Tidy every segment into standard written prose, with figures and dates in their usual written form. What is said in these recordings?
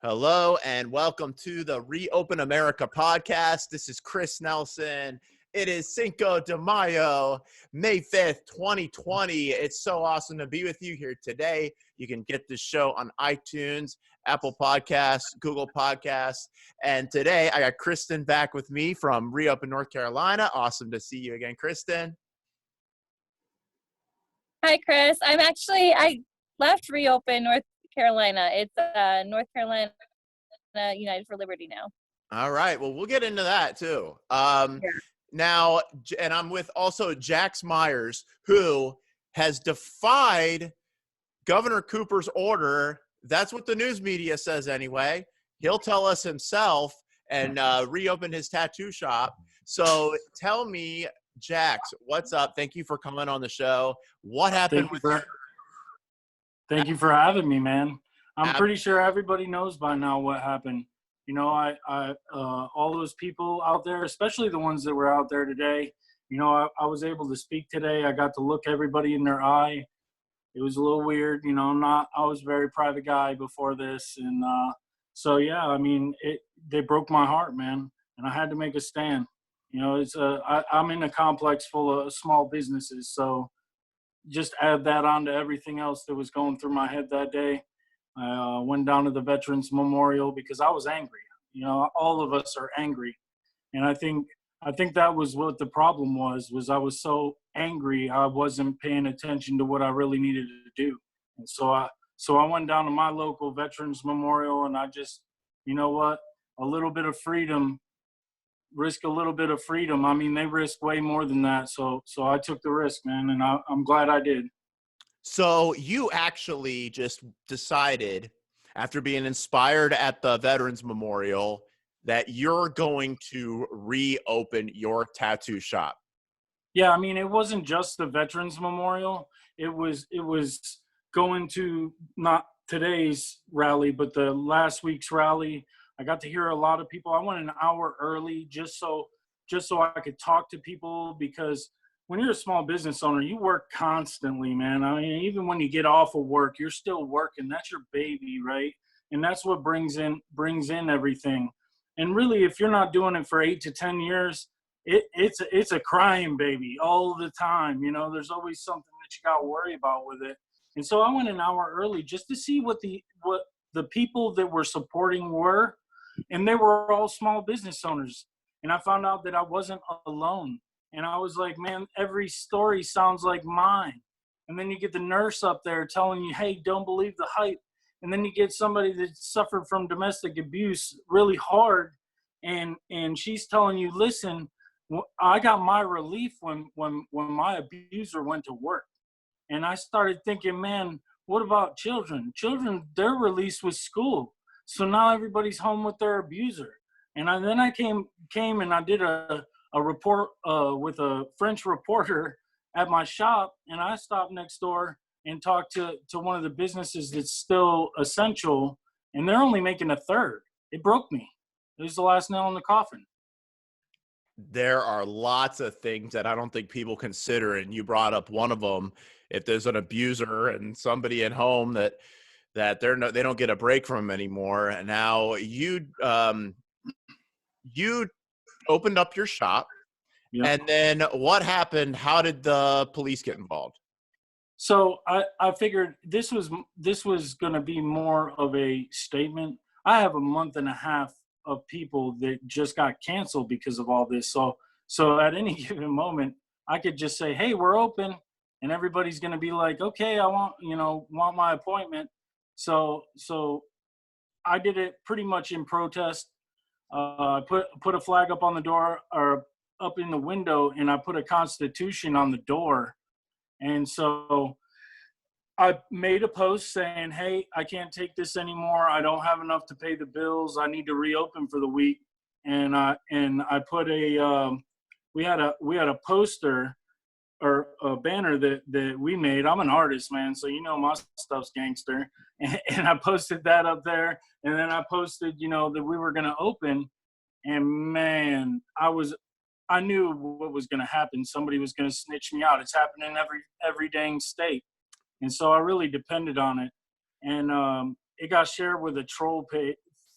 Hello and welcome to the Reopen America podcast. This is Chris Nelson. It is Cinco de Mayo, May 5th, 2020. It's so awesome to be with you here today. You can get this show on iTunes, Apple Podcasts, Google Podcasts. And today I got Kristen back with me from Reopen, North Carolina. Awesome to see you again, Kristen. Hi, Chris. I left Reopen, North Carolina. It's North Carolina United for Liberty now. All right. Well, we'll get into that too. Now, and I'm with also Jax Myers, who has defied Governor Cooper's order. That's what the news media says anyway. He'll tell us himself and reopen his tattoo shop. So tell me, Jax, what's up? Thank you for coming on the show. What happened Thank you for having me, man. I'm pretty sure everybody knows by now what happened. You know, all those people out there, especially the ones that were out there today, you know, I was able to speak today. I got to look everybody in their eye. It was a little weird, you know, I was a very private guy before this. And so, yeah, I mean, they broke my heart, man. And I had to make a stand. You know, I'm in a complex full of small businesses. So just add that on to everything else that was going through my head that day. I went down to the Veterans Memorial because I was angry. You know, all of us are angry. And I think that was what the problem was I was so angry I wasn't paying attention to what I really needed to do. And so I went down to my local Veterans Memorial and I just, you know what, risk a little bit of freedom. I mean, they risk way more than that. So I took the risk, man, and I'm glad I did. So you actually just decided, after being inspired at the Veterans Memorial, that you're going to reopen your tattoo shop. Yeah, I mean, it wasn't just the Veterans Memorial. It was going to not today's rally, but the last week's rally. I got to hear a lot of people. I went an hour early just so I could talk to people, because when you're a small business owner, you work constantly, man. I mean, even when you get off of work, you're still working. That's your baby, right? And that's what brings in everything. And really, if you're not doing it for 8 to 10 years, it's a crying baby all the time. You know, there's always something that you got to worry about with it. And so I went an hour early just to see what the people that were supporting were. And they were all small business owners. And I found out that I wasn't alone. And I was like, man, every story sounds like mine. And then you get the nurse up there telling you, hey, don't believe the hype. And then you get somebody that suffered from domestic abuse really hard. And she's telling you, listen, I got my relief when my abuser went to work. And I started thinking, man, what about children? Children, their release was school. So now everybody's home with their abuser. And then I came and I did a report with a French reporter at my shop. And I stopped next door and talked to one of the businesses that's still essential. And they're only making a third. It broke me. It was the last nail in the coffin. There are lots of things that I don't think people consider. And you brought up one of them. If there's an abuser and somebody at home that they don't get a break from anymore. And now you opened up your shop. Yep. And then what happened? How did the police get involved? So I figured this was going to be more of a statement. I have a month and a half of people that just got canceled because of all this. So at any given moment, I could just say, hey, we're open. And everybody's going to be like, okay, I want my appointment. So I did it pretty much in protest. I put a flag up on the door or up in the window, and I put a Constitution on the door. And so I made a post saying, hey, I can't take this anymore. I don't have enough to pay the bills. I need to reopen for the week. And I put we had a poster or a banner that we made. I'm an artist, man, so you know my stuff's gangster. And I posted that up there. And then I posted, that we were going to open. And, man, I knew what was going to happen. Somebody was going to snitch me out. It's happening in every dang state. And so I really depended on it. And it got shared with a troll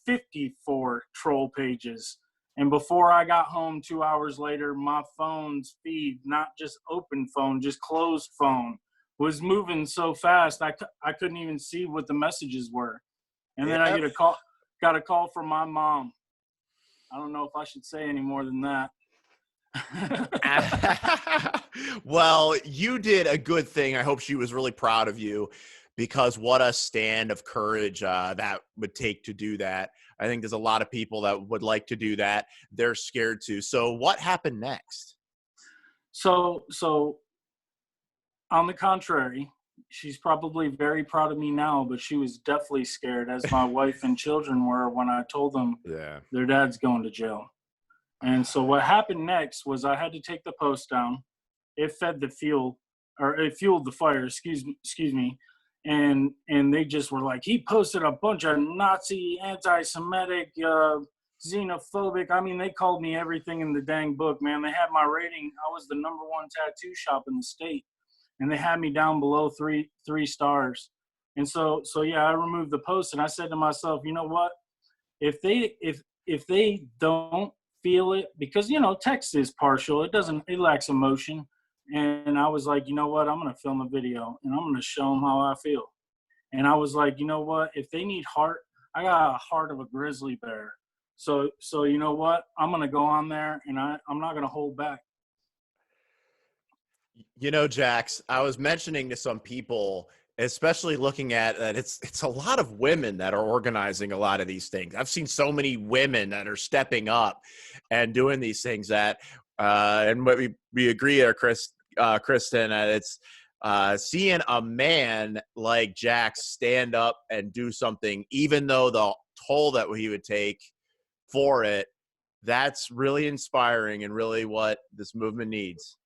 54 troll pages. And before I got home 2 hours later, my phone's feed, not just open phone, just closed phone, was moving so fast I couldn't even see what the messages were. And then I got a call from my mom. I don't know if I should say any more than that. Well, you did a good thing. I hope she was really proud of you, because what a stand of courage that would take to do that. I think there's a lot of people that would like to do that. They're scared to. So what happened next? So on the contrary, she's probably very proud of me now, but she was definitely scared, as my wife and children were, when I told them their dad's going to jail. And so what happened next was I had to take the post down. It fed the fuel, or it fueled the fire, excuse me. And they just were like, he posted a bunch of Nazi, anti-Semitic, xenophobic. I mean, they called me everything in the dang book, man. They had my rating. I was the #1 tattoo shop in the state, and they had me down below three stars. And so yeah, I removed the post, and I said to myself, you know what? If they don't feel it, because, you know, text is partial. It lacks emotion. And I was like, you know what? I'm going to film a video, and I'm going to show them how I feel. And I was like, you know what? If they need heart, I got a heart of a grizzly bear. So you know what? I'm going to go on there, and I'm not going to hold back. You know, Jax, I was mentioning to some people, especially looking at that, it's a lot of women that are organizing a lot of these things. I've seen so many women that are stepping up and doing these things that, and what we agree there, Kristen, it's seeing a man like Jax stand up and do something, even though the toll that he would take for it, that's really inspiring and really what this movement needs.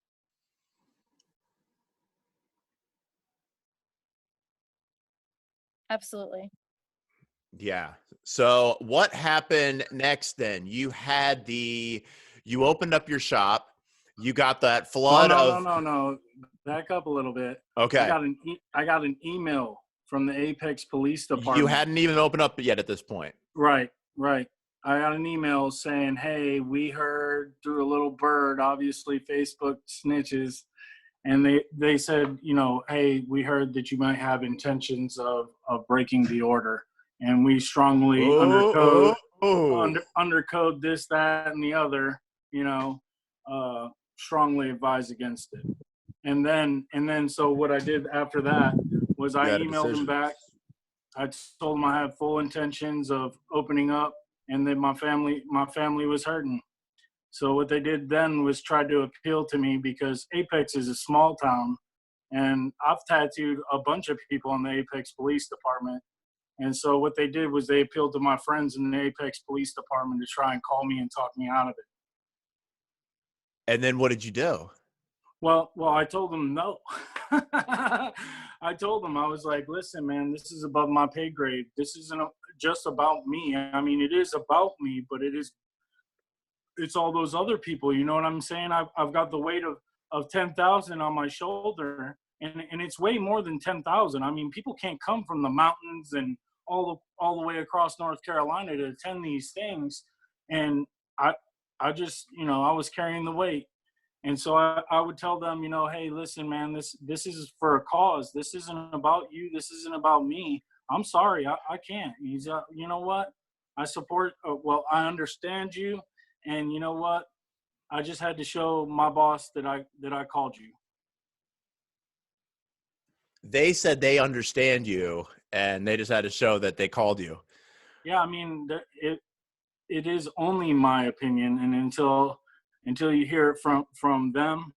Absolutely. Yeah. So what happened next then? You opened up your shop. You got that flood of. No. Back up a little bit. Okay. I got an email from the Apex Police Department. You hadn't even opened up yet at this point. Right. I got an email saying, hey, we heard through a little bird, obviously Facebook snitches. And they said, you know, hey, we heard that you might have intentions of breaking the order. And we strongly undercode this, that, and the other, you know, strongly advise against it. And then so what I did after that was I emailed them back. I told them I had full intentions of opening up, and that my family was hurting. So what they did then was try to appeal to me, because Apex is a small town, and I've tattooed a bunch of people in the Apex Police Department. And so what they did was they appealed to my friends in the Apex Police Department to try and call me and talk me out of it. And then what did you do? Well, I told them no. I told them, I was like, listen, man, this is above my pay grade. This isn't just about me. I mean, it is about me, but it's all those other people. You know what I'm saying? I've got the weight of 10,000 on my shoulder, and it's way more than 10,000. I mean, people can't come from the mountains and all the way across North Carolina to attend these things. And I just, you know, I was carrying the weight. And so I would tell them, you know, hey, listen, man, this is for a cause. This isn't about you. This isn't about me. I'm sorry. I can't. He's, you know what? I support, I understand you. And you know what? I just had to show my boss that I called you. They said they understand you, and they just had to show that they called you. Yeah, I mean, it is only my opinion, and until you hear it from them,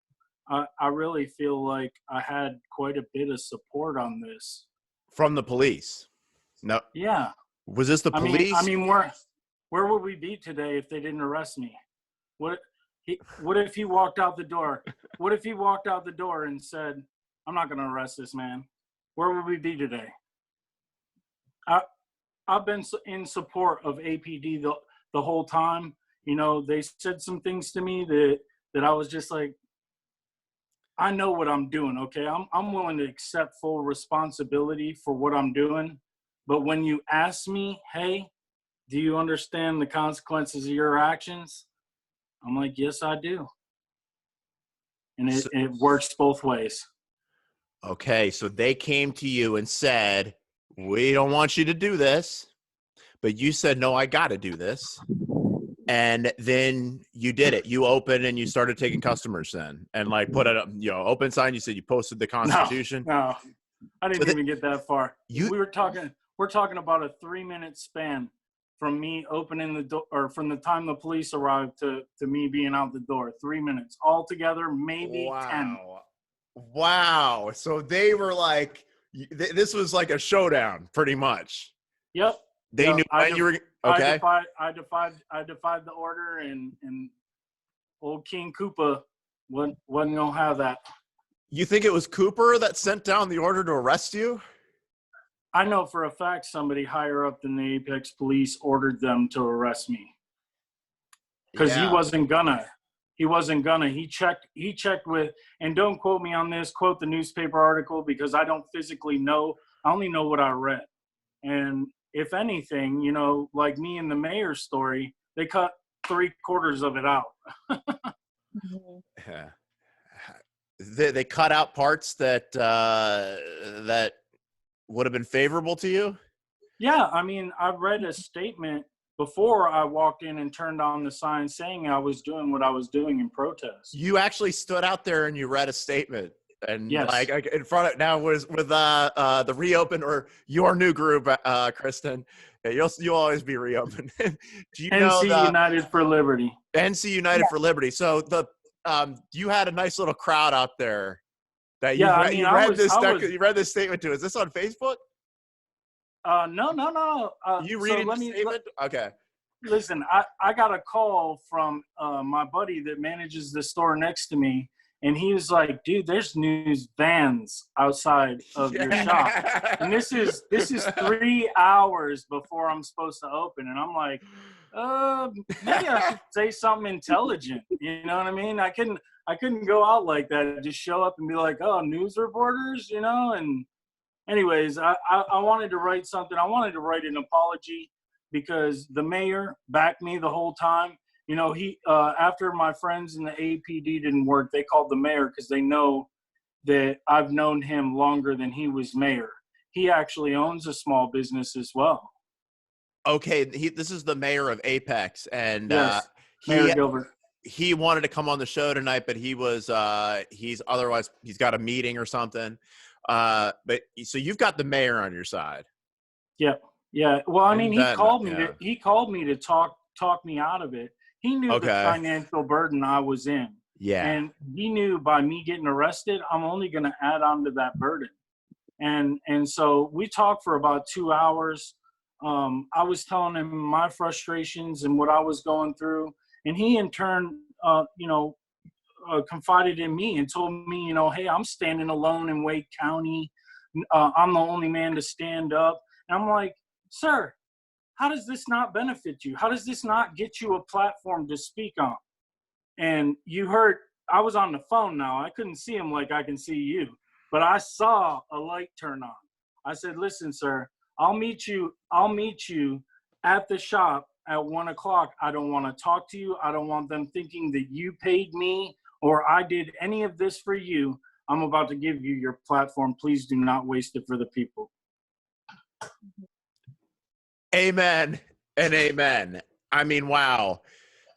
I really feel like I had quite a bit of support on this. From the police? No. Yeah. Was this the police? I mean, where would we be today if they didn't arrest me? What if he walked out the door? What if he walked out the door and said, I'm not going to arrest this man? Where would we be today? I've been in support of APD the whole time. You know, they said some things to me that I was just like, I know what I'm doing, okay? I'm willing to accept full responsibility for what I'm doing. But when you ask me, hey, do you understand the consequences of your actions? I'm like, yes, I do. And it works both ways. Okay, so they came to you and said, we don't want you to do this, but you said, no, I got to do this. And then you did it. You opened and you started taking customers then, and like put it up, open sign. You said you posted the Constitution. No, I didn't even get that far. We're talking about a 3-minute span from me opening the door, or from the time the police arrived to me being out the door. 3 minutes altogether, maybe 10. Wow. So they were like, this was like a showdown, pretty much. Yep. They knew when you were okay. I defied the order, and old King Koopa wasn't gonna have that. You think it was Cooper that sent down the order to arrest you? I know for a fact somebody higher up than the Apex Police ordered them to arrest me. Because he wasn't gonna. He checked with, and don't quote me on this, quote the newspaper article, because I don't physically know. I only know what I read. And if anything, like me and the mayor's story, they cut 3/4 of it out. Yeah. They cut out parts that that would have been favorable to you? Yeah, I mean, I read a statement before I walked in and turned on the sign saying I was doing what I was doing in protest. You actually stood out there and you read a statement, and yes. like in front of now was with the Reopen, or your new group, Kristen. Yeah, you'll always be Reopen. Do you know NC United for Liberty? NC United for Liberty. So you had a nice little crowd out there. That you read this statement to. Is this on Facebook? No. You reading the statement? Okay. Listen, I got a call from my buddy that manages the store next to me, and he was like, "Dude, there's news vans outside of your shop, and this is 3 hours before I'm supposed to open." And I'm like, maybe I should say something intelligent. You know what I mean? I couldn't go out like that, just show up and be like, "Oh, news reporters," And anyways, I wanted to write something. I wanted to write an apology because the mayor backed me the whole time. He after my friends in the APD didn't work, they called the mayor because they know that I've known him longer than he was mayor. He actually owns a small business as well. Okay, this is the mayor of Apex, and yes, Mayor Gilbert. He wanted to come on the show tonight, but he's got a meeting or something. But so you've got the mayor on your side. Yeah. Well, I mean, he called me to talk me out of it. He knew the financial burden I was in. Yeah. And he knew by me getting arrested, I'm only going to add on to that burden. And so we talked for about 2 hours. I was telling him my frustrations and what I was going through. And he in turn, confided in me and told me, hey, I'm standing alone in Wake County. I'm the only man to stand up. And I'm like, sir, how does this not benefit you? How does this not get you a platform to speak on? And you heard, I was on the phone now. I couldn't see him like I can see you, but I saw a light turn on. I said, listen, sir, I'll meet you at the shop at 1:00. I don't want to talk to you. I don't want them thinking that you paid me or I did any of this for you. I'm about to give you your platform. Please do not waste it for the people. Amen and amen. I mean, wow.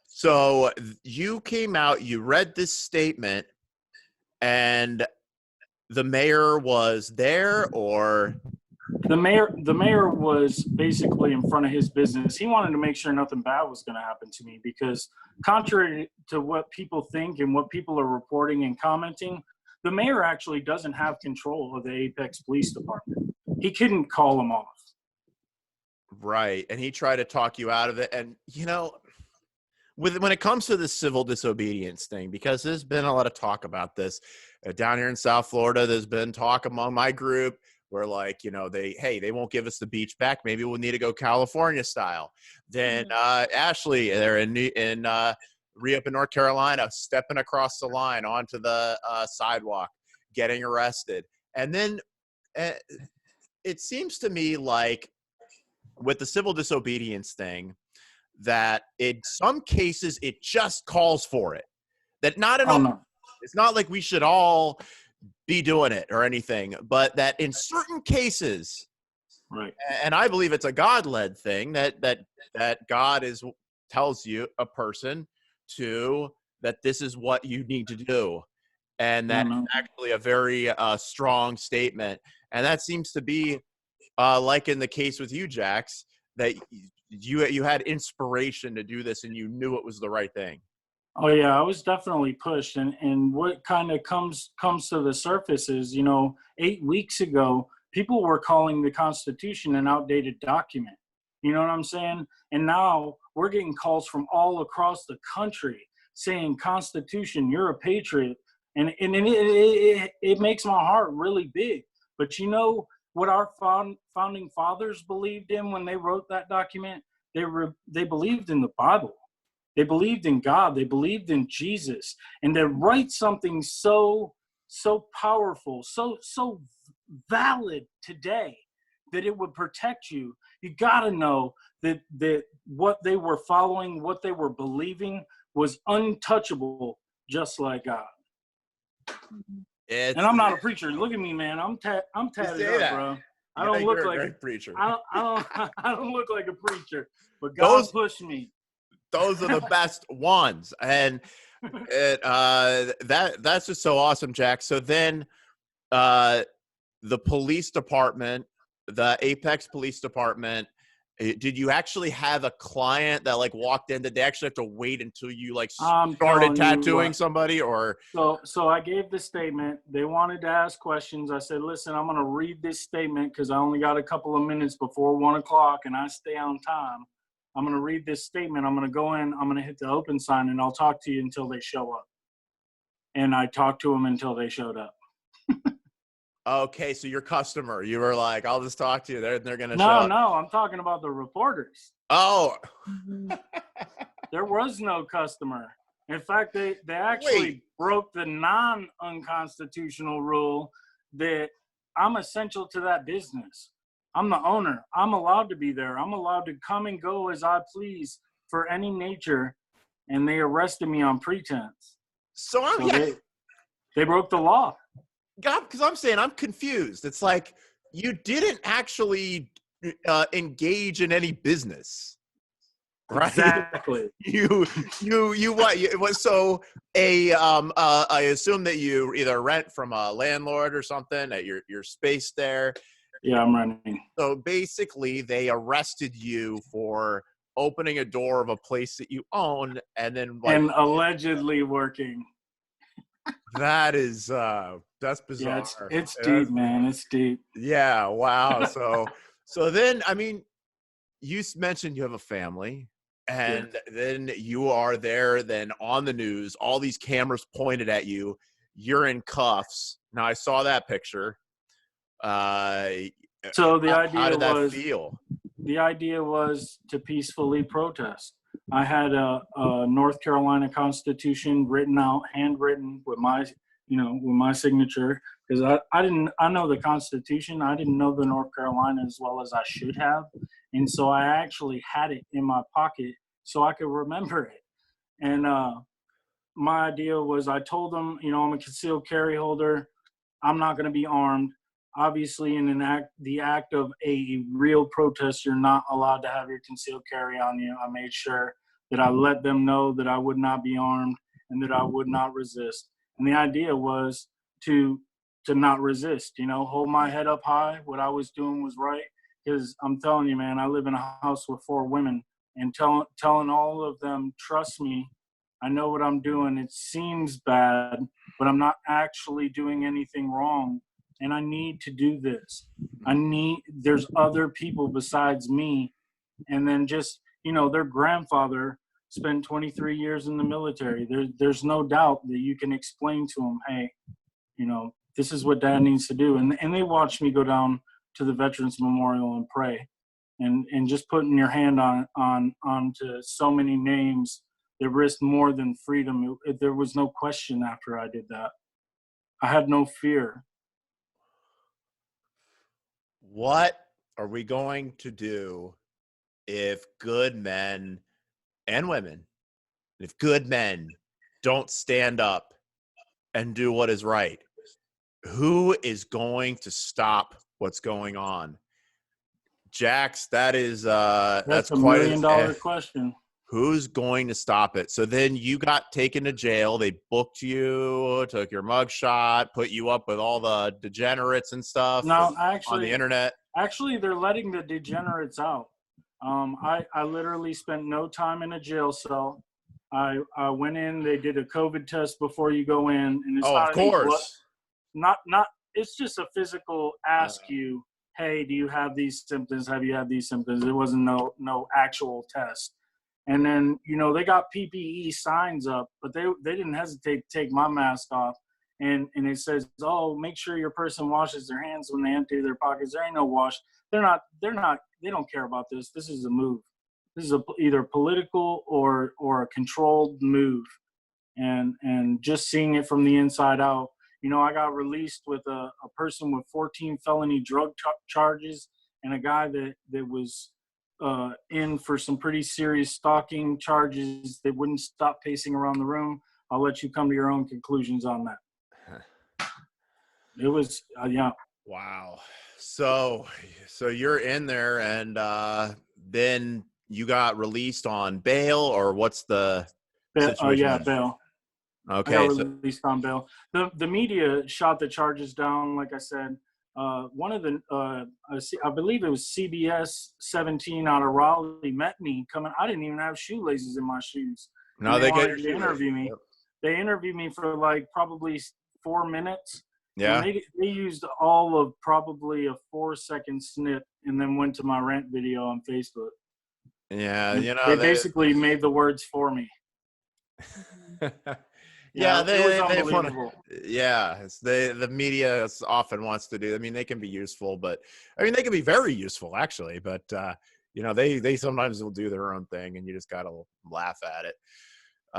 So you came out, you read this statement, and the mayor was there, or? The mayor was basically in front of his business. He wanted to make sure nothing bad was going to happen to me because contrary to what people think and what people are reporting and commenting, the mayor actually doesn't have control of the Apex Police Department. He couldn't call them off. Right. And he tried to talk you out of it. And, when it comes to the civil disobedience thing, because there's been a lot of talk about this down here in South Florida, there's been talk among my group where they won't give us the beach back. Maybe we'll need to go California style. Then Ashley, they're in Reopen, North Carolina, stepping across the line onto the sidewalk, getting arrested. And then it seems to me like with the civil disobedience thing, that in some cases it just calls for it. That not in Oh all, no. it's not like we should all be doing it or anything, but that in certain cases, Right. and I believe it's a God-led thing, that God tells you, a person, that this is what you need to do, and Oh that is no. actually a very strong statement. And that seems to be like in the case with you, Jax, that you had inspiration to do this and you knew it was the right thing. Oh yeah, I was definitely pushed, and what kind of comes to the surface is, you know, 8 weeks ago, people were calling the Constitution an outdated document. You know what I'm saying? And now we're getting calls from all across the country saying, "Constitution, you're a patriot," and it makes my heart really big. But you know what our founding fathers believed in when they wrote that document? They believed in the Bible. They believed in God. They believed in Jesus. And to write something so powerful, so valid today, that it would protect you, you got to know that what they were following, what they were believing, was untouchable, just like God. And I'm not a preacher. Look at me, man. I'm tatted up, bro. I don't look like a preacher. I don't look like a preacher, but God pushed me. Those are the best ones, and that's just so awesome, Jack. So then, the police department, the Apex Police Department, did you actually have a client that like walked in? Did they actually have to wait until you like started tattooing somebody, or? So I gave the statement. They wanted to ask questions. I said, listen, I'm going to read this statement because I only got a couple of minutes before 1 o'clock and I stay on time. I'm going to read this statement. I'm going to go in. I'm going to hit the open sign and I'll talk to you until they show up. And I talked to them until they showed up. Okay, so your customer, you were like, I'll just talk to you. They're going to show up. No, I'm talking about the reporters. Oh. There was no customer. In fact, they actually broke the non-unconstitutional rule that I'm essential to that business. I'm the owner. I'm allowed to be there. I'm allowed to come and go as I please for any nature, and they arrested me on pretense. They broke the law. God, because I'm saying I'm confused. It's like you didn't actually engage in any business, right? Exactly. You what? It was so I assume that you either rent from a landlord or something at your space there. Yeah, I'm renting. So basically, they arrested you for opening a door of a place that you own, and then and allegedly working. That is that's bizarre. Yeah, it's deep, man. It's deep. Yeah, wow. So then, I mean, you mentioned you have a family, and then you are there, then on the news, all these cameras pointed at you. You're in cuffs. Now, I saw that picture. So the idea how did that was feel? The idea was to peacefully protest. I had a North Carolina Constitution written out, handwritten with my signature, because I know the Constitution. I didn't know the North Carolina as well as I should have. And so I actually had it in my pocket so I could remember it. And my idea was, I told them, I'm a concealed carry holder. I'm not going to be armed. Obviously, in the act of a real protest, you're not allowed to have your concealed carry on you. I made sure that I let them know that I would not be armed and that I would not resist. And the idea was to not resist, hold my head up high. What I was doing was right, because I'm telling you, man, I live in a house with 4 women, and telling all of them, trust me, I know what I'm doing. It seems bad, but I'm not actually doing anything wrong. And I need to do this. There's other people besides me. And then just, their grandfather spent 23 years in the military. There's no doubt that you can explain to them, hey, this is what dad needs to do. And they watched me go down to the Veterans Memorial and pray. And just putting your hand onto so many names that risked more than freedom. There was no question after I did that. I had no fear. What are we going to do if good men and women, if good men don't stand up and do what is right, who is going to stop what's going on? Jax, that's That's a quite $1 million question. who's going to stop it? So then you got taken to jail. They booked you, took your mugshot, put you up with all the degenerates and stuff No, on the internet. Actually, they're letting the degenerates out. I literally spent no time in a jail cell. I went in. They did a COVID test before you go in, and it's Of course. not. It's just a physical ask you. Hey, do you have these symptoms? Have you had these symptoms? It wasn't no actual test. And then, they got PPE signs up, but they didn't hesitate to take my mask off. And it says, oh, make sure your person washes their hands when they empty their pockets. There ain't no wash. They don't care about this. This is a move. This is either political or a controlled move. And just seeing it from the inside out, I got released with a person with 14 felony drug charges and a guy that was in for some pretty serious stalking charges that wouldn't stop pacing around the room. I'll let you come to your own conclusions on that. It was, yeah. Wow. So you're in there, and then you got released on bail, or what's the situation? Yeah, bail. Okay. I got released on bail. The media shot the charges down, like I said. One of the, I believe it was CBS 17 out of Raleigh met me coming. I didn't even have shoelaces in my shoes. No, they wanted to interview me. Yep. They interviewed me for like probably 4 minutes. Yeah. And they used all of probably a 4-second snip and then went to my rant video on Facebook. Yeah, they basically made the words for me. Yeah, it was unbelievable. The media often wants to do. I mean, they can be useful, but they can be very useful actually. But they sometimes will do their own thing, and you just gotta laugh at it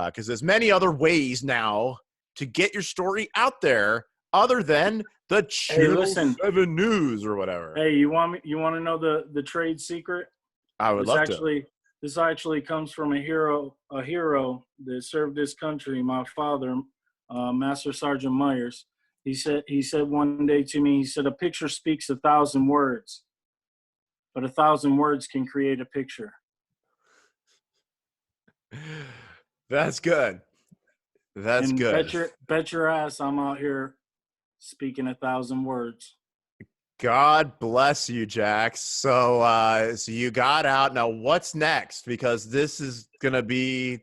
because there's many other ways now to get your story out there other than the Channel 7 News or whatever. Hey, you want to know the trade secret? I would love to. This actually comes from a hero that served this country, my father, Master Sergeant Myers. He said one day to me, he said, a picture speaks 1,000 words, but 1,000 words can create a picture. That's good. That's good. Bet your ass I'm out here speaking 1,000 words. God bless you, Jax. So you got out. Now what's next? Because there's gonna be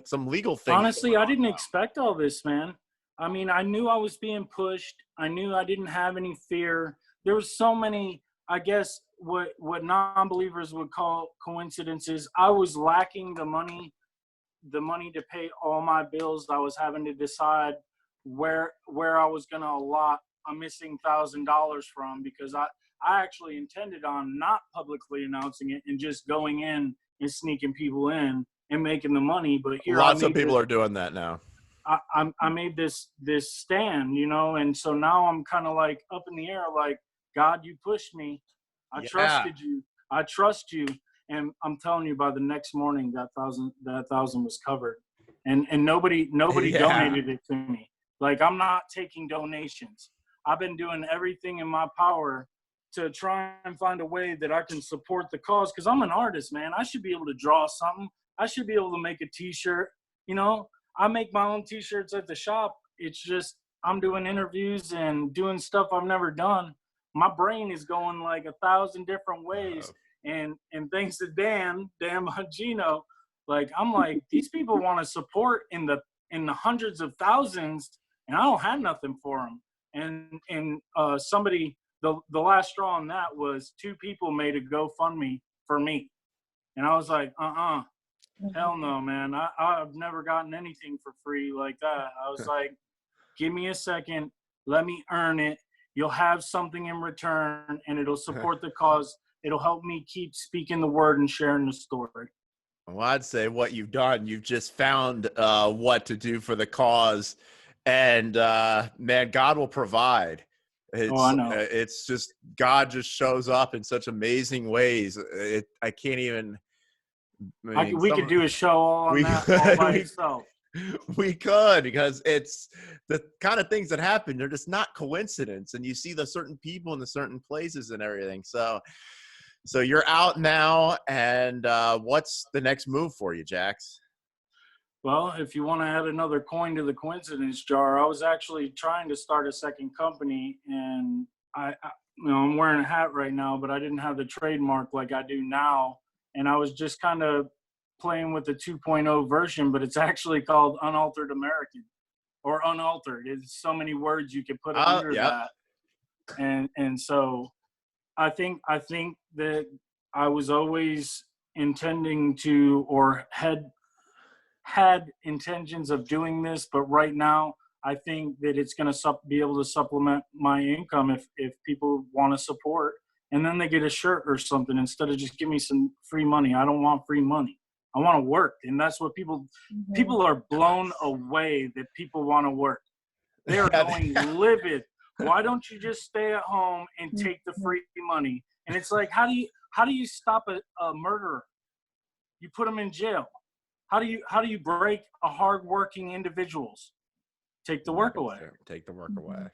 some legal things. Honestly, I didn't expect all this, man. I mean, I knew I was being pushed. I knew I didn't have any fear. There was so many, I guess, what non-believers would call coincidences. I was lacking the money to pay all my bills. I was having to decide where I was gonna allot a missing $1,000 from, because I actually intended on not publicly announcing it and just going in and sneaking people in and making the money. But here, lots of people are doing that now. I made this stand, and so now I'm kind of like up in the air, like, God, you pushed me. I trusted you. I trust you. And I'm telling you, by the next morning, that thousand was covered, and nobody donated it to me. Like, I'm not taking donations. I've been doing everything in my power to try and find a way that I can support the cause, because I'm an artist, man. I should be able to draw something. I should be able to make a T-shirt. I make my own T-shirts at the shop. It's just I'm doing interviews and doing stuff I've never done. My brain is going like 1,000 different ways. And thanks to Dan Gino, like, I'm like, these people want to support in the hundreds of thousands, and I don't have nothing for them. And somebody, the last straw on that was 2 people made a GoFundMe for me. And I was like, hell no, man. I've never gotten anything for free like that. I was like, give me a second. Let me earn it. You'll have something in return, and it'll support the cause. It'll help me keep speaking the word and sharing the story. Well, I'd say what you've done, you've just found what to do for the cause. And man, God will provide. Oh, I know. It's just God just shows up in such amazing ways. I can't even. I mean, We could do a show all on that all by itself. We could, because it's the kind of things that happen. They're just not coincidence, and you see the certain people in the certain places and everything. So you're out now, and what's the next move for you, Jax? Well, if you want to add another coin to the coincidence jar, I was actually trying to start a second company, and I'm wearing a hat right now, but I didn't have the trademark like I do now, and I was just kind of playing with the 2.0 version, but it's actually called Unaltered American, or Unaltered. It's so many words you could put under that, and so I think that I was always intending to, or had intentions of doing this, but right now I think that it's going to be able to supplement my income if people want to support, and then they get a shirt or something instead of just give me some free money. I don't want free money. I want to work, and that's what people are blown away that people want to work. They are going livid. Why don't you just stay at home and take the free money? And it's like, how do you stop a murderer? You put them in jail. How do you break a hardworking individuals? Take the work away. Take the work away.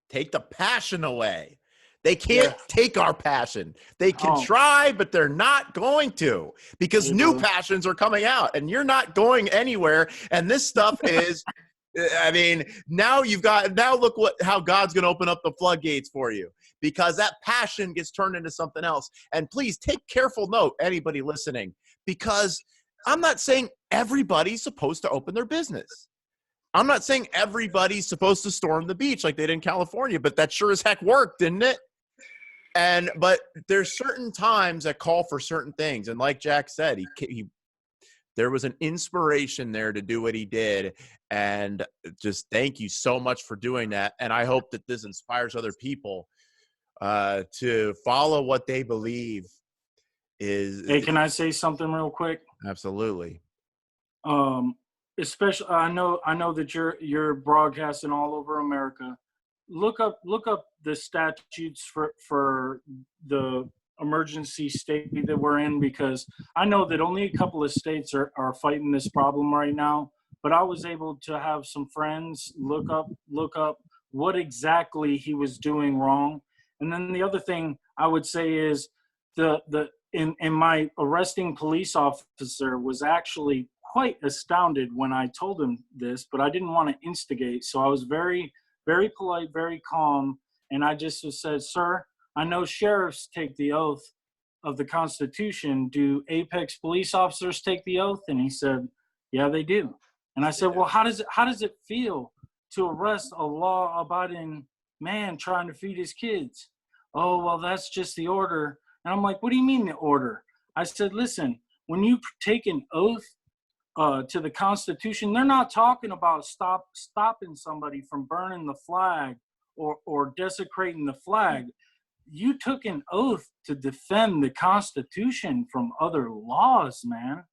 Take the passion away. They can't take our passion. They can try, but they're not going to, because new passions are coming out, and you're not going anywhere. And this stuff is, I mean, now look how God's going to open up the floodgates for you, because that passion gets turned into something else. And please take careful note, anybody listening, because I'm not saying everybody's supposed to open their business. I'm not saying everybody's supposed to storm the beach like they did in California, but that sure as heck worked, didn't it? But there's certain times that call for certain things. And like Jack said, there was an inspiration there to do what he did. And just thank you so much for doing that. And I hope that this inspires other people to follow what they believe is. Hey, can I say something real quick? Absolutely. Especially, I know that you're broadcasting all over America. Look up the statutes for the emergency state that we're in, because I know that only a couple of states are fighting this problem right now. But I was able to have some friends look up what exactly he was doing wrong. And then the other thing I would say is in my arresting police officer was actually quite astounded when I told him this, but I didn't want to instigate. So I was very, very polite, very calm. And I just said, "Sir, I know sheriffs take the oath of the Constitution. Do Apex police officers take the oath?" And he said, "Yeah, they do." And I said, "Well, how does it feel to arrest a law-abiding man trying to feed his kids?" "Oh, well, that's just the order." And I'm like, "What do you mean the order?" I said, "Listen, when you take an oath to the Constitution, they're not talking about stopping somebody from burning the flag or desecrating the flag. You took an oath to defend the Constitution from other laws, man.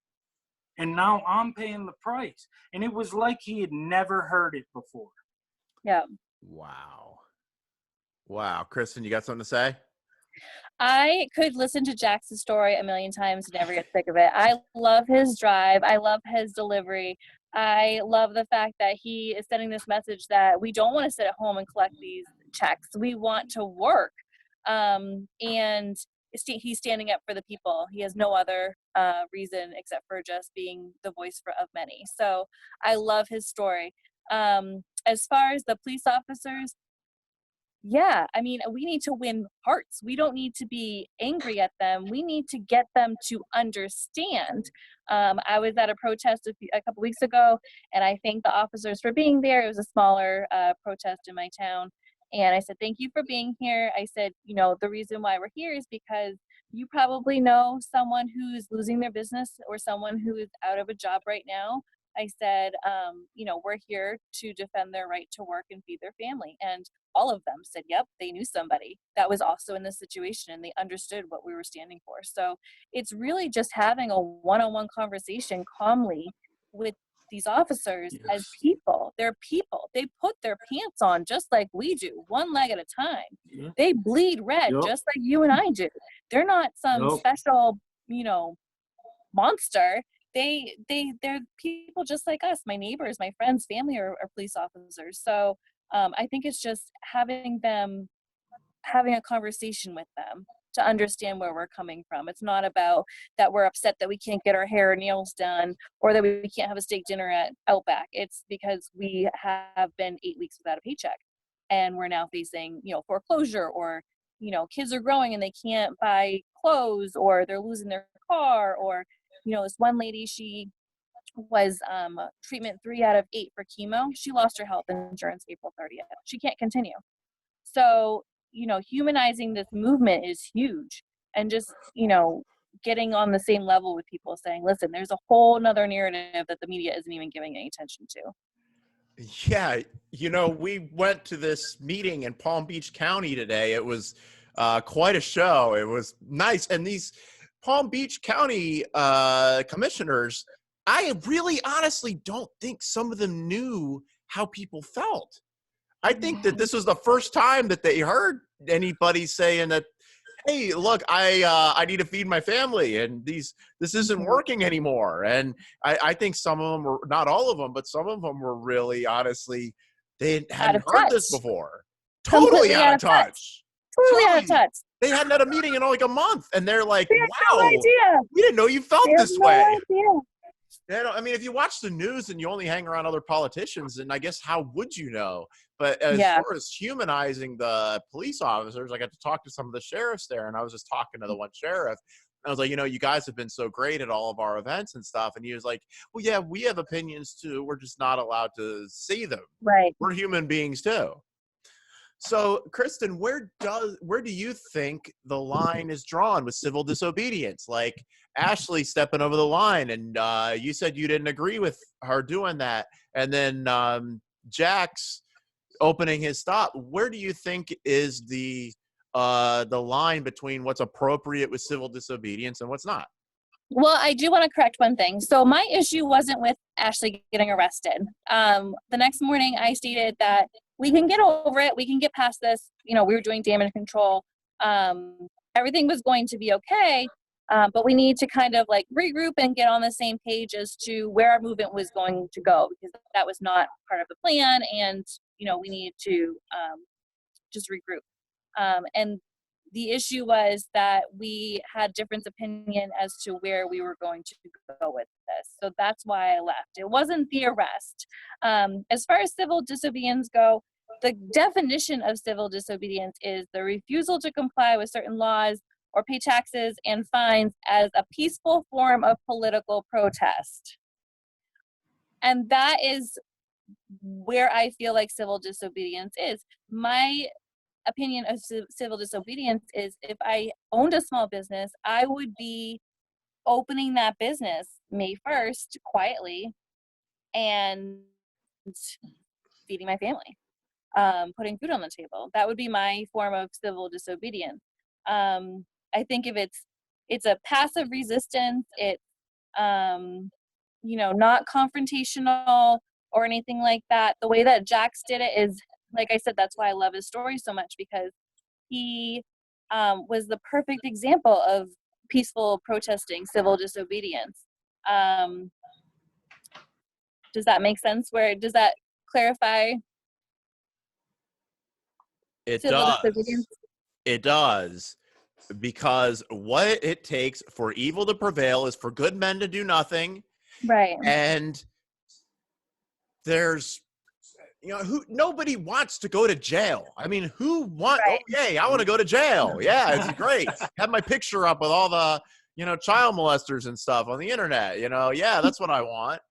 And now I'm paying the price." And it was like he had never heard it before. Yeah. Wow. Kristen, you got something to say? I could listen to Jax's story a million times and never get sick of it. I love his drive. I love his delivery. I love the fact that he is sending this message that we don't want to sit at home and collect these checks. We want to work. And he's standing up for the people. He has no other reason except for just being the voice of many. So I love his story. As far as the police officers, yeah, I mean, we need to win hearts. We don't need to be angry at them. We need to get them to understand. I was at a protest a couple weeks ago, and I thanked the officers for being there. It was a smaller protest in my town. And I said, "Thank you for being here." I said, the reason why we're here is because you probably know someone who's losing their business or someone who is out of a job right now. I said, we're here to defend their right to work and feed their family. And all of them said, yep, they knew somebody that was also in this situation, and they understood what we were standing for. So it's really just having a one-on-one conversation calmly with these officers as people. They're people. They put their pants on just like we do, one leg at a time. Yeah. They bleed red just like you and I do. They're not some special, monster. They're people just like us. My neighbors, my friends, family are police officers. So I think it's just having a conversation with them to understand where we're coming from. It's not about that we're upset that we can't get our hair or nails done or that we can't have a steak dinner at Outback. It's because we have been 8 weeks without a paycheck and we're now facing, foreclosure, or, kids are growing and they can't buy clothes, or they're losing their car, or, this one lady, she was treatment 3 out of 8 for chemo. She lost her health insurance April 30th. She can't continue. So, humanizing this movement is huge, and just, getting on the same level with people, saying, listen, there's a whole nother narrative that the media isn't even giving any attention to. Yeah. We went to this meeting in Palm Beach County today. It was quite a show. It was nice. And these Palm Beach County commissioners, I really honestly don't think some of them knew how people felt. I think that this was the first time that they heard anybody saying that, hey, look, I need to feed my family, and this isn't working anymore. And I think some of them were, not all of them, but some of them were really, honestly, they hadn't heard this before. Totally out of touch. Totally out of touch. They hadn't had a meeting in like a month, and they're like, wow, no idea. We didn't know you felt this no way. Idea. I mean, if you watch the news and you only hang around other politicians, then I guess how would you know? But as far as humanizing the police officers, I got to talk to some of the sheriffs there, and I was just talking to the one sheriff. I was like, you guys have been so great at all of our events and stuff. And he was like, well, yeah, we have opinions too. We're just not allowed to see them. Right. We're human beings too. So, Kristen, where do you think the line is drawn with civil disobedience? Like Ashley stepping over the line, and you said you didn't agree with her doing that, and then Jack's opening his stop. Where do you think is the line between what's appropriate with civil disobedience and what's not? Well, I do want to correct one thing. So my issue wasn't with Ashley getting arrested. The next morning, I stated that we can get over it. We can get past this. We were doing damage control. Everything was going to be okay. But we need to kind of like regroup and get on the same page as to where our movement was going to go, because that was not part of the plan. And, we needed to just regroup. And the issue was that we had different opinion as to where we were going to go with this. So that's why I left. It wasn't the arrest. As far as civil disobedience go, the definition of civil disobedience is the refusal to comply with certain laws or pay taxes and fines as a peaceful form of political protest. And that is where I feel like civil disobedience is. My opinion of civil disobedience is, if I owned a small business, I would be opening that business May 1st quietly and feeding my family, putting food on the table. That would be my form of civil disobedience. I think if it's a passive resistance, it's not confrontational or anything like that. The way that Jax did it is, like I said, that's why I love his story so much, because he was the perfect example of peaceful protesting, civil disobedience. Does that make sense? Does that clarify? It does. It does. Because what it takes for evil to prevail is for good men to do nothing. Right. And there's, nobody wants to go to jail. I mean, who wants, right. Okay, I want to go to jail. Yeah, it's great. Have my picture up with all the, child molesters and stuff on the internet. Yeah, that's what I want.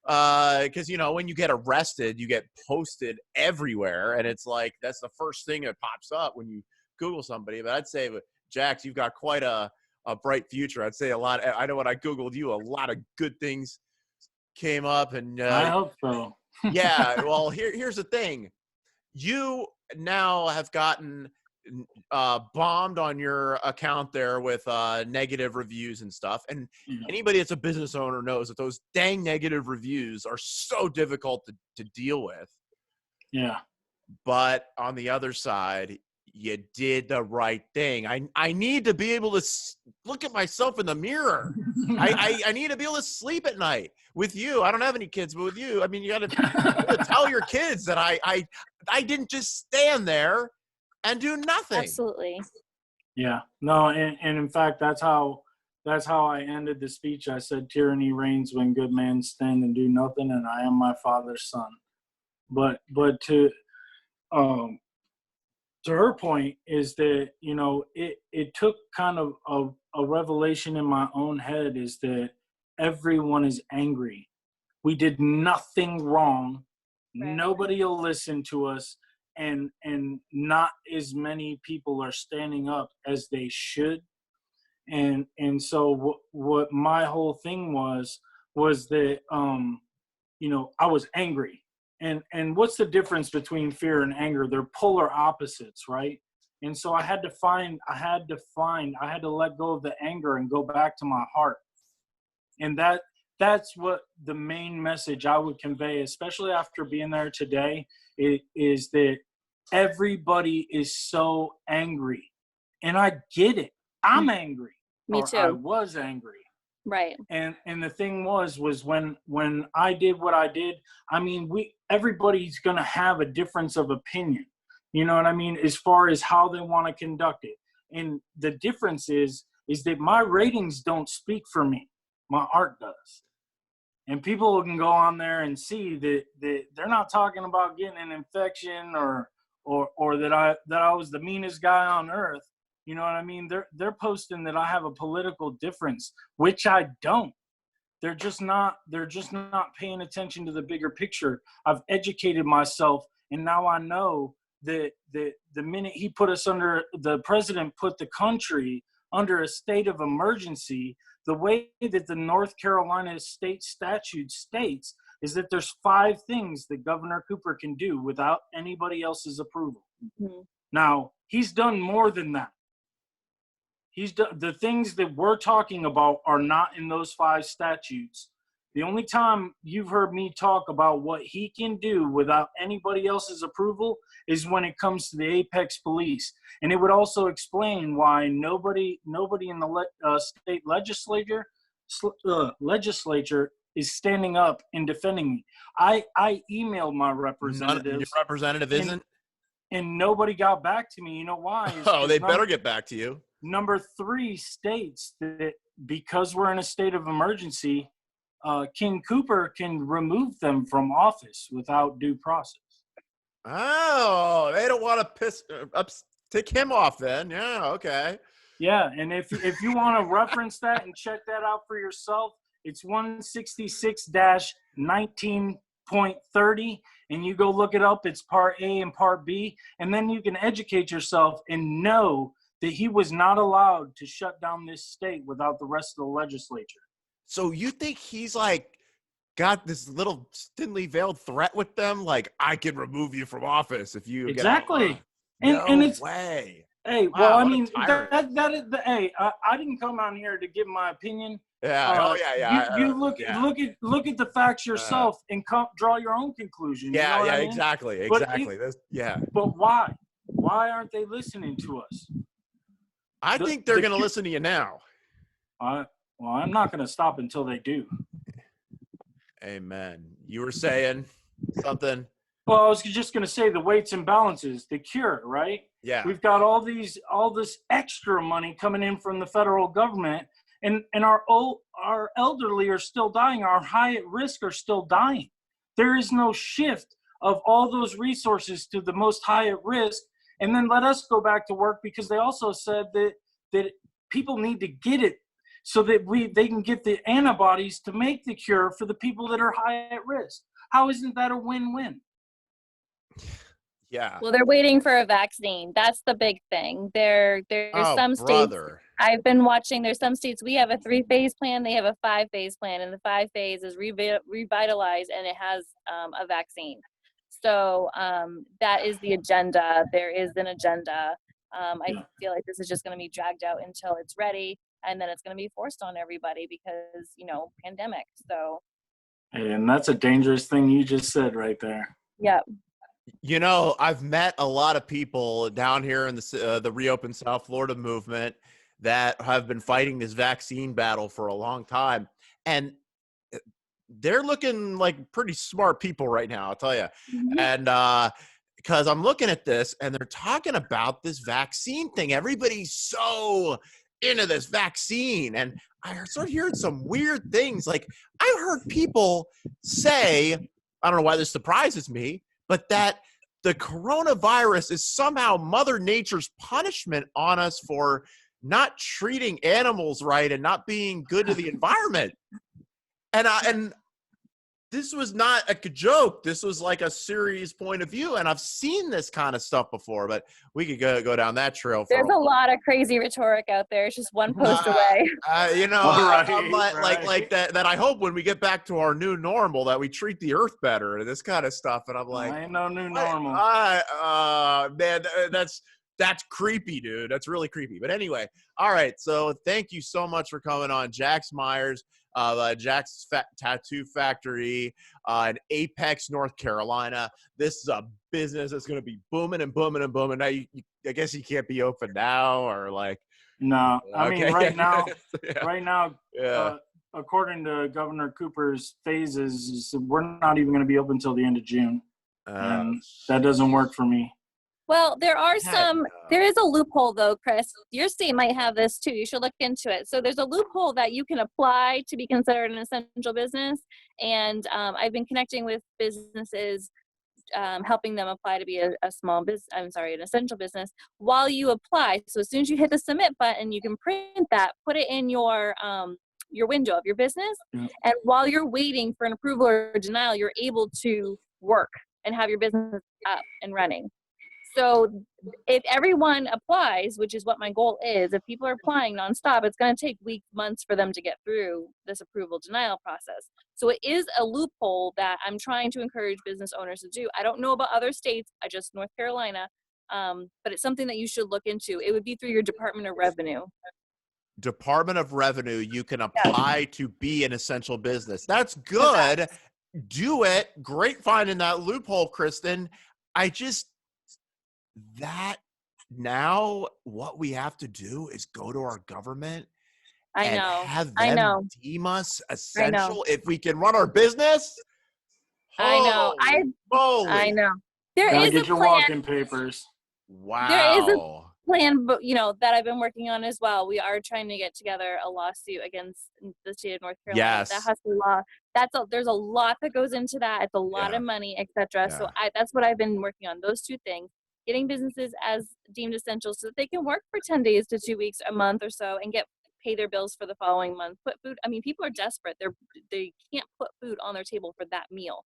Because, when you get arrested, you get posted everywhere. And it's like, that's the first thing that pops up when you Google somebody. But I'd say, Jax, you've got quite a bright future. I'd say I know when I Googled you, a lot of good things came up. And I hope so. Yeah, well, here's the thing. You now have gotten bombed on your account there with negative reviews and stuff. And anybody that's a business owner knows that those dang negative reviews are so difficult to deal with. Yeah. But on the other side, you did the right thing. I need to be able to look at myself in the mirror. I need to be able to sleep at night with you. I don't have any kids, but with you, I mean, you got to tell your kids that I didn't just stand there and do nothing. Absolutely. Yeah. No, and in fact, that's how I ended the speech. I said, tyranny reigns when good men stand and do nothing, and I am my father's son. But to her point is that, you know, it took kind of a revelation in my own head, is that everyone is angry. We did nothing wrong. Right. Nobody will listen to us. And not as many people are standing up as they should. And so what my whole thing was that, you know, I was angry. And what's the difference between fear and anger? They're polar opposites, right? And so I had to let go of the anger and go back to my heart. And that's what the main message I would convey, especially after being there today, is that everybody is so angry. And I get it. I'm angry. Me too. I was angry. Right. And the thing was when I did what I did, I mean, everybody's going to have a difference of opinion. You know what I mean? As far as how they want to conduct it. And the difference is that my ratings don't speak for me. My art does. And people can go on there and see that they're not talking about getting an infection or that I was the meanest guy on earth. You know what I mean? They're posting that I have a political difference, which I don't. They're just not paying attention to the bigger picture. I've educated myself, and now I know that the minute the president put the country under a state of emergency, the way that the North Carolina state statute states is that there's 5 things that Governor Cooper can do without anybody else's approval. Mm-hmm. Now, he's done more than that. He's done the things that we're talking about are not in those 5 statutes. The only time you've heard me talk about what he can do without anybody else's approval is when it comes to the Apex Police. And it would also explain why nobody in the state legislature is standing up and defending me. I emailed my representatives. Your representative isn't? And nobody got back to me. You know why? They better get back to you. Number 3 states that because we're in a state of emergency, King Cooper can remove them from office without due process. Oh, they don't want to take him off then. Yeah, okay. Yeah, and if you want to reference that and check that out for yourself, it's 166-19.30, and you go look it up. It's Part A and Part B, and then you can educate yourself and know that he was not allowed to shut down this state without the rest of the legislature. So you think he's like got this little thinly veiled threat with them? Like, I can remove you from office if you exactly. No and it's way. Hey, wow, well, I mean, that is the. Hey, I didn't come out here to give my opinion. Yeah. You look at the facts yourself and draw your own conclusion. Yeah. You know yeah. I mean? Exactly. But why? Why aren't they listening to us? I think they're going to listen to you now. Well, I'm not going to stop until they do. Amen. You were saying something. Well, I was just going to say the weights and balances, the cure, right? Yeah. We've got all this extra money coming in from the federal government, and our elderly are still dying. Our high at risk are still dying. There is no shift of all those resources to the most high at risk, and then let us go back to work, because they also said that people need to get it so that they can get the antibodies to make the cure for the people that are high at risk. How isn't that a win-win? Yeah. Well, they're waiting for a vaccine. That's the big thing. There's some states. I've been watching. There's some states. We have a 3-phase plan. They have a 5-phase plan, and the 5-phase is revitalize, and it has a vaccine. So that is the agenda. There is an agenda. I feel like this is just going to be dragged out until it's ready, and then it's going to be forced on everybody because, pandemic. So. And that's a dangerous thing you just said right there. Yeah. I've met a lot of people down here in the Reopen South Florida movement that have been fighting this vaccine battle for a long time. And they're looking like pretty smart people right now, I'll tell you. Mm-hmm. And because I'm looking at this and they're talking about this vaccine thing. Everybody's so into this vaccine. And I started hearing some weird things. Like, I heard people say, I don't know why this surprises me, but that the coronavirus is somehow Mother Nature's punishment on us for not treating animals right and not being good to the environment. And this was not a joke. This was like a serious point of view. And I've seen this kind of stuff before, but we could go down that trail. There's a lot of crazy rhetoric out there. It's just one post away. I'm like that I hope when we get back to our new normal that we treat the earth better and this kind of stuff. And I'm like, I ain't no new normal. Man, that's creepy, dude. That's really creepy. But anyway, all right. So thank you so much for coming on, Jax Myers. Jack's Tattoo Factory in Apex, North Carolina. This is a business that's going to be booming and booming and booming. Now, I guess you can't be open now, or like. No, I mean right now, yeah. According to Governor Cooper's phases, we're not even going to be open until the end of June, and that doesn't work for me. Well, there is a loophole though, Chris. Your state might have this too. You should look into it. So there's a loophole that you can apply to be considered an essential business. And I've been connecting with businesses, helping them apply to be an essential business while you apply. So as soon as you hit the submit button, you can print that, put it in your window of your business. Yeah. And while you're waiting for an approval or denial, you're able to work and have your business up and running. So if everyone applies, which is what my goal is, if people are applying nonstop, it's going to take weeks, months for them to get through this approval denial process. So it is a loophole that I'm trying to encourage business owners to do. I don't know about other states, just North Carolina, but it's something that you should look into. It would be through your Department of Revenue. Department of Revenue, you can apply to be an essential business. That's good. Do it. Great finding that loophole, Kristen. Now what we have to do is go to our government and have them deem us essential if we can run our business. I know. There is get your walking papers. Wow. There is a plan, that I've been working on as well. We are trying to get together a lawsuit against the state of North Carolina. Yes. That has the law. There's a lot that goes into that. It's a lot of money, etc. Yeah. So that's what I've been working on. Those two things. Getting businesses as deemed essential so that they can work for 10 days to 2 weeks, a month or so, and pay their bills for the following month. Put food. I mean, people are desperate. They can't put food on their table for that meal.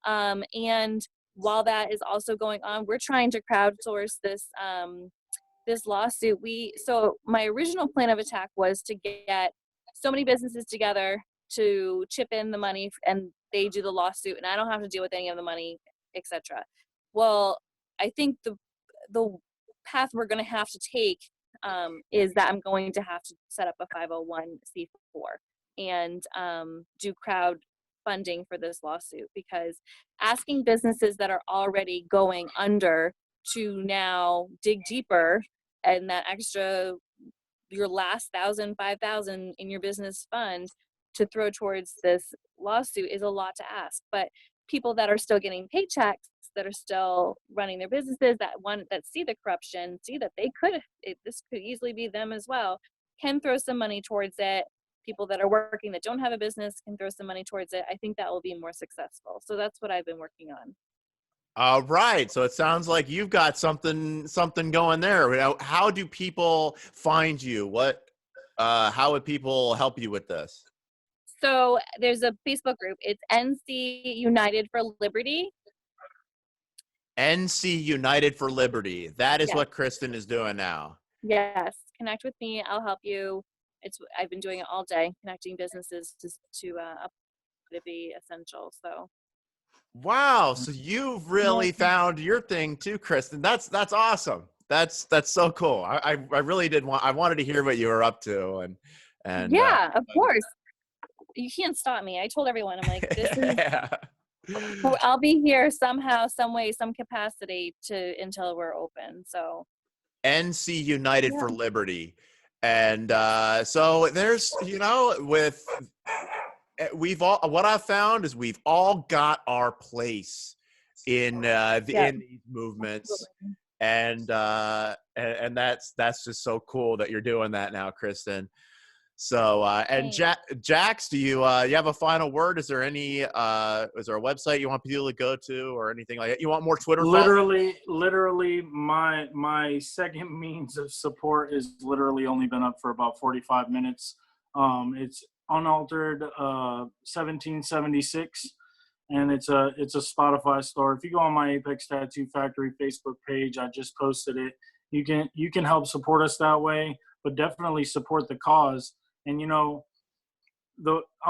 And while that is also going on, we're trying to crowdsource this lawsuit. So my original plan of attack was to get so many businesses together to chip in the money, and they do the lawsuit, and I don't have to deal with any of the money, etc. Well, I think the path we're going to have to take is that I'm going to have to set up a 501c4 and do crowdfunding for this lawsuit, because asking businesses that are already going under to now dig deeper and that extra, your last $1,000, $5,000 in your business fund to throw towards this lawsuit is a lot to ask. But people that are still getting paychecks, that are still running their businesses, that see the corruption, see that this could easily be them as well, can throw some money towards it. People that are working that don't have a business can throw some money towards it. I think that will be more successful. So that's what I've been working on. All right. So it sounds like you've got something going there. How do people find you? How would people help you with this? So there's a Facebook group. It's NC United for Liberty. NC United for Liberty. That is what Kristen is doing now. Yes. Connect with me. I'll help you. I've been doing it all day, connecting businesses to be essential. So. Wow. So you've really found your thing too, Kristen. That's awesome. That's so cool. I really did I wanted to hear what you were up to, and Yeah, of course. You can't stop me. I told everyone, I'm like, this is, yeah. I'll be here somehow, some way, some capacity until we're open. So NC United yeah. for Liberty. And so there's, with what I've found is we've all got our place in in these movements, and that's just so cool that you're doing that now, Kristen. So and Jax, do you have a final word? Is there any is there a website you want people to go to or anything like that? You want more Twitter followers? Literally my second means of support is literally only been up for about 45 minutes. It's unaltered 1776, and it's a Spotify store. If you go on my Apex Tattoo Factory Facebook page, I just posted it. You can help support us that way, but definitely support the cause. And I'm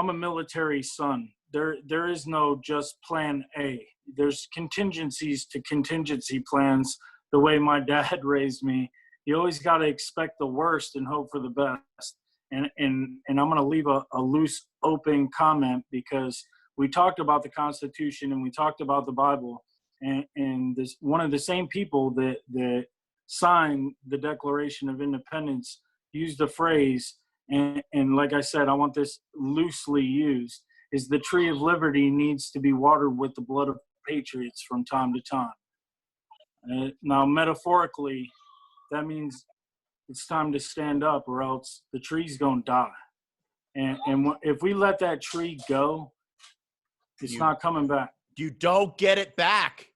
a military son. There is no just plan A. There's contingencies to contingency plans. The way my dad raised me, you always got to expect the worst and hope for the best. And I'm going to leave a loose, open comment, because we talked about the Constitution and we talked about the Bible, and this one of the same people that signed the Declaration of Independence used the phrase, and like I said, I want this loosely used, is the tree of liberty needs to be watered with the blood of patriots from time to time. Now, metaphorically, that means it's time to stand up, or else the tree's going to die. And if we let that tree go, it's not coming back. You don't get it back.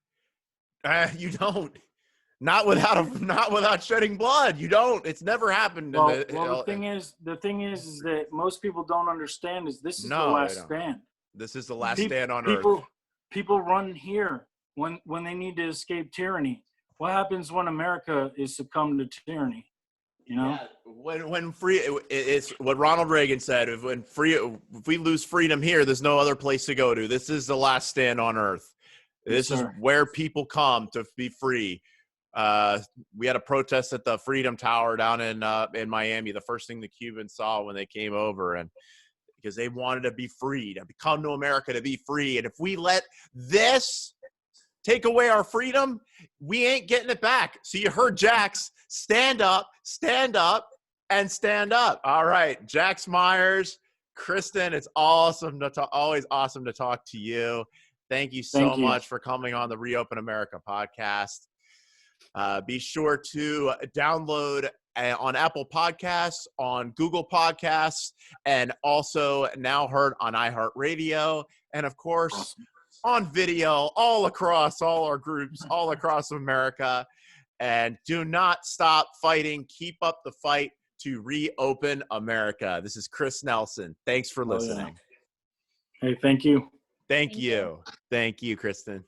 You don't. Not without shedding blood. You don't. It's never happened. The thing is that most people don't understand is this is the last stand. This is the last stand on earth. People run here when they need to escape tyranny. What happens when America is succumbed to tyranny? Yeah, when free, it's what Ronald Reagan said. If we lose freedom here, there's no other place to go to. This is the last stand on earth. This is where people come to be free. We had a protest at the Freedom Tower down in Miami. The first thing the Cubans saw when they came over, and because they wanted to be free, to come to America to be free. And if we let this take away our freedom, we ain't getting it back. So you heard Jax, stand up, and stand up. All right, Jax Myers, Kristen, it's awesome to talk. Always awesome to talk to you. Thank you so much for coming on the Reopen America podcast. Be sure to download on Apple Podcasts, on Google Podcasts, and also now heard on iHeartRadio, and of course on video all across all our groups, all across America. And do not stop fighting. Keep up the fight to reopen America. This is Chris Nelson. Thanks for listening. Hey, thank you. Thank you. Thank you, Kristen.